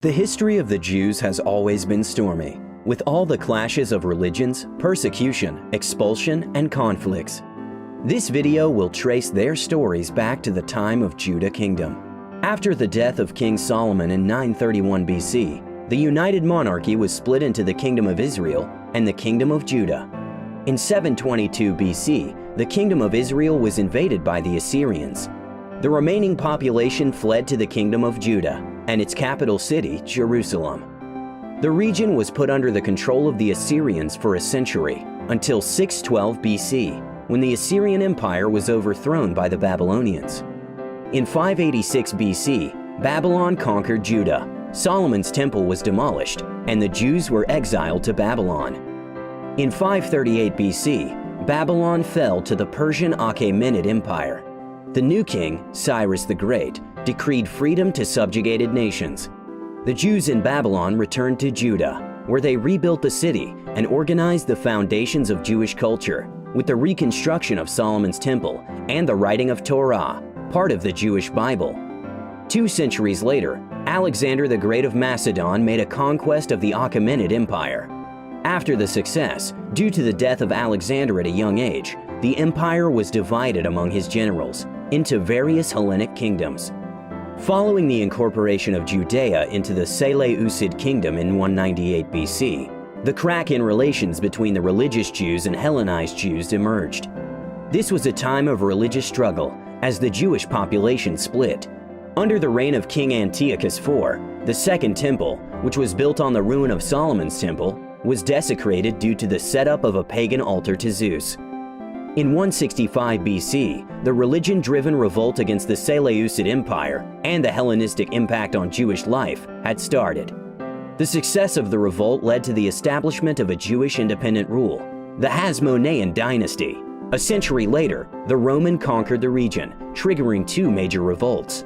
The history of the Jews has always been stormy, with all the clashes of religions, persecution, expulsion, and conflicts. This video will trace their stories back to the time of Judah Kingdom. After the death of King Solomon in 931 BC, the united monarchy was split into the Kingdom of Israel and the Kingdom of Judah. In 722 BC, the Kingdom of Israel was invaded by the Assyrians. The remaining population fled to the Kingdom of Judah and its capital city, Jerusalem. The region was put under the control of the Assyrians for a century, until 612 BC, when the Assyrian Empire was overthrown by the Babylonians. In 586 BC, Babylon conquered Judah, Solomon's temple was demolished, and the Jews were exiled to Babylon. In 538 BC, Babylon fell to the Persian Achaemenid Empire. The new king, Cyrus the Great, decreed freedom to subjugated nations. The Jews in Babylon returned to Judah, where they rebuilt the city and organized the foundations of Jewish culture with the reconstruction of Solomon's temple and the writing of Torah, part of the Jewish Bible. 2 centuries later, Alexander the Great of Macedon made a conquest of the Achaemenid Empire. After the success, due to the death of Alexander at a young age, the empire was divided among his generals into various Hellenic kingdoms. Following the incorporation of Judea into the Seleucid kingdom in 198 BC, the crack in relations between the religious Jews and Hellenized Jews emerged. This was a time of religious struggle as the Jewish population split. Under the reign of King Antiochus IV, the Second Temple, which was built on the ruin of Solomon's temple, was desecrated due to the setup of a pagan altar to Zeus. In 165 BC, the religion-driven revolt against the Seleucid Empire and the Hellenistic impact on Jewish life had started. The success of the revolt led to the establishment of a Jewish independent rule, the Hasmonean dynasty. A century later, the Roman conquered the region, triggering 2 major revolts.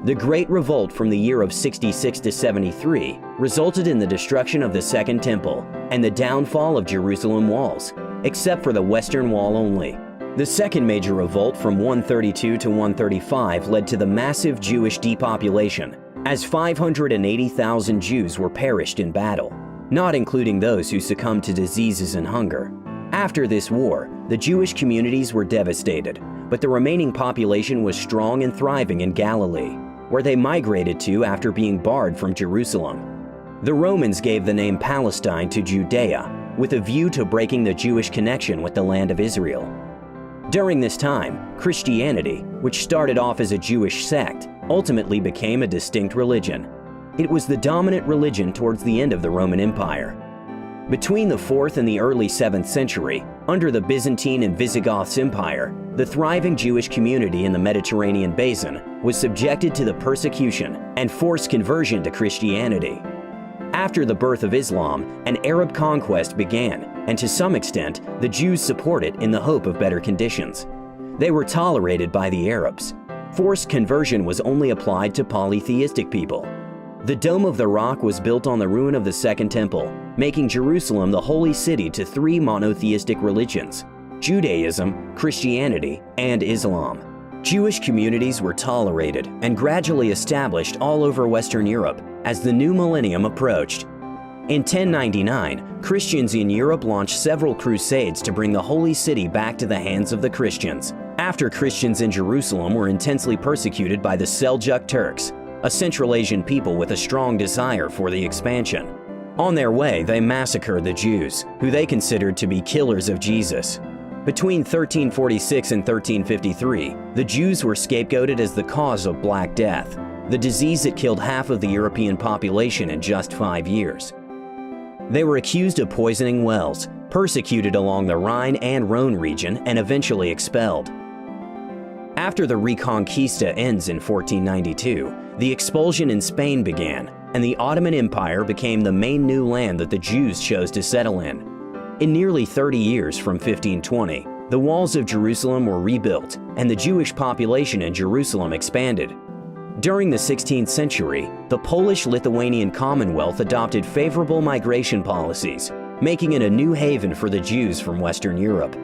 The Great Revolt from the year of 66 to 73 resulted in the destruction of the Second Temple and the downfall of Jerusalem walls, except for the Western Wall only. The second major revolt from 132 to 135 led to the massive Jewish depopulation, as 580,000 Jews were perished in battle, not including those who succumbed to diseases and hunger. After this war, the Jewish communities were devastated, but the remaining population was strong and thriving in Galilee, where they migrated to after being barred from Jerusalem. The Romans gave the name Palestine to Judea, with a view to breaking the Jewish connection with the land of Israel. During this time, Christianity, which started off as a Jewish sect, ultimately became a distinct religion. It was the dominant religion towards the end of the Roman Empire. Between the 4th and the early 7th century, under the Byzantine and Visigoths Empire, the thriving Jewish community in the Mediterranean basin was subjected to the persecution and forced conversion to Christianity. After the birth of Islam, an Arab conquest began, and to some extent, the Jews supported in the hope of better conditions. They were tolerated by the Arabs. Forced conversion was only applied to polytheistic people. The Dome of the Rock was built on the ruin of the Second Temple, making Jerusalem the holy city to 3 monotheistic religions: Judaism, Christianity, and Islam. Jewish communities were tolerated and gradually established all over Western Europe as the new millennium approached. In 1099, Christians in Europe launched several crusades to bring the holy city back to the hands of the Christians, after Christians in Jerusalem were intensely persecuted by the Seljuk Turks, a Central Asian people with a strong desire for the expansion. On their way, they massacred the Jews, who they considered to be killers of Jesus. Between 1346 and 1353, the Jews were scapegoated as the cause of Black Death, the disease that killed half of the European population in just 5 years. They were accused of poisoning wells, persecuted along the Rhine and Rhone region, and eventually expelled. After the Reconquista ends in 1492, the expulsion in Spain began, and the Ottoman Empire became the main new land that the Jews chose to settle in. In nearly 30 years from 1520, the walls of Jerusalem were rebuilt, and the Jewish population in Jerusalem expanded. During the 16th century, the Polish-Lithuanian Commonwealth adopted favorable migration policies, making it a new haven for the Jews from Western Europe.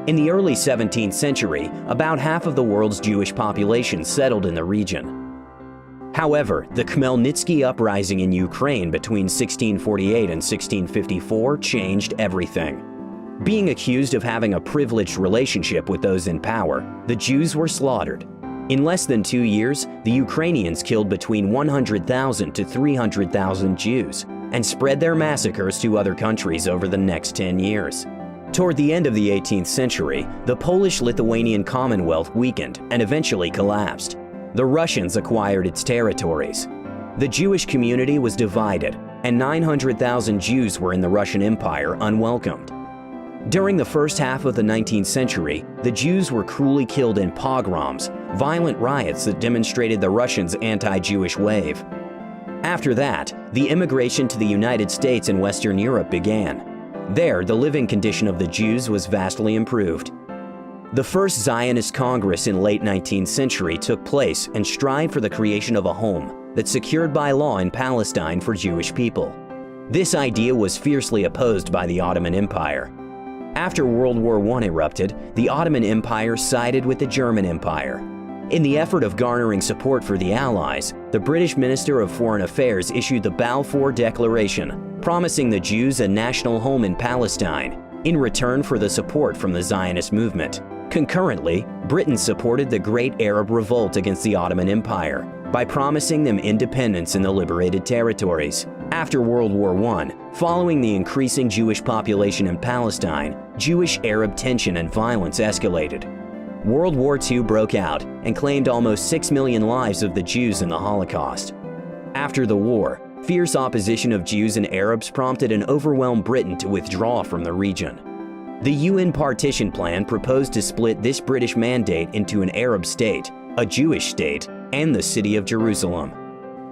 In the early 17th century, about half of the world's Jewish population settled in the region. However, the Khmelnytsky uprising in Ukraine between 1648 and 1654 changed everything. Being accused of having a privileged relationship with those in power, the Jews were slaughtered. In less than 2 years, the Ukrainians killed between 100,000 to 300,000 Jews and spread their massacres to other countries over the next 10 years. Toward the end of the 18th century, the Polish-Lithuanian Commonwealth weakened and eventually collapsed. The Russians acquired its territories. The Jewish community was divided, and 900,000 Jews were in the Russian Empire unwelcomed. During the first half of the 19th century, the Jews were cruelly killed in pogroms, violent riots that demonstrated the Russians' anti-Jewish wave. After that, the immigration to the United States and Western Europe began. There, the living condition of the Jews was vastly improved. The first Zionist Congress in late 19th century took place and strived for the creation of a home that's secured by law in Palestine for Jewish people. This idea was fiercely opposed by the Ottoman Empire. After World War I erupted, the Ottoman Empire sided with the German Empire. In the effort of garnering support for the Allies, the British Minister of Foreign Affairs issued the Balfour Declaration, promising the Jews a national home in Palestine in return for the support from the Zionist movement. Concurrently, Britain supported the Great Arab Revolt against the Ottoman Empire by promising them independence in the liberated territories. After World War I, following the increasing Jewish population in Palestine, Jewish-Arab tension and violence escalated. World War II broke out and claimed almost 6 million lives of the Jews in the Holocaust. After the war, fierce opposition of Jews and Arabs prompted an overwhelmed Britain to withdraw from the region. The UN Partition Plan proposed to split this British mandate into an Arab state, a Jewish state, and the city of Jerusalem.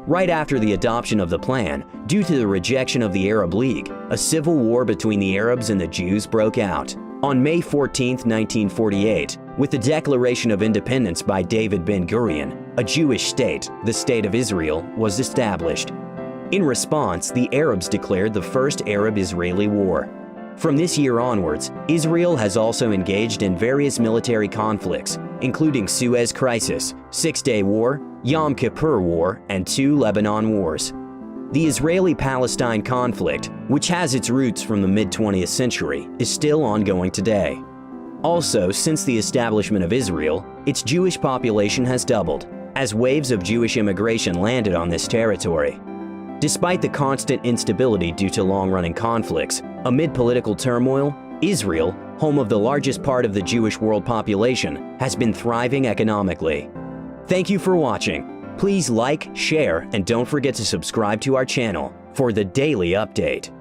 Right after the adoption of the plan, due to the rejection of the Arab League, a civil war between the Arabs and the Jews broke out. On May 14, 1948, with the Declaration of Independence by David Ben-Gurion, a Jewish state, the State of Israel, was established. In response, the Arabs declared the First Arab-Israeli War. From this year onwards, Israel has also engaged in various military conflicts, including Suez Crisis, Six-Day War, Yom Kippur War, and 2 Lebanon Wars. The Israeli-Palestine conflict, which has its roots from the mid-20th century, is still ongoing today. Also, since the establishment of Israel, its Jewish population has doubled, as waves of Jewish immigration landed on this territory. Despite the constant instability due to long-running conflicts, amid political turmoil, Israel, home of the largest part of the Jewish world population, has been thriving economically. Thank you for watching. Please like, share, and don't forget to subscribe to our channel for the daily update.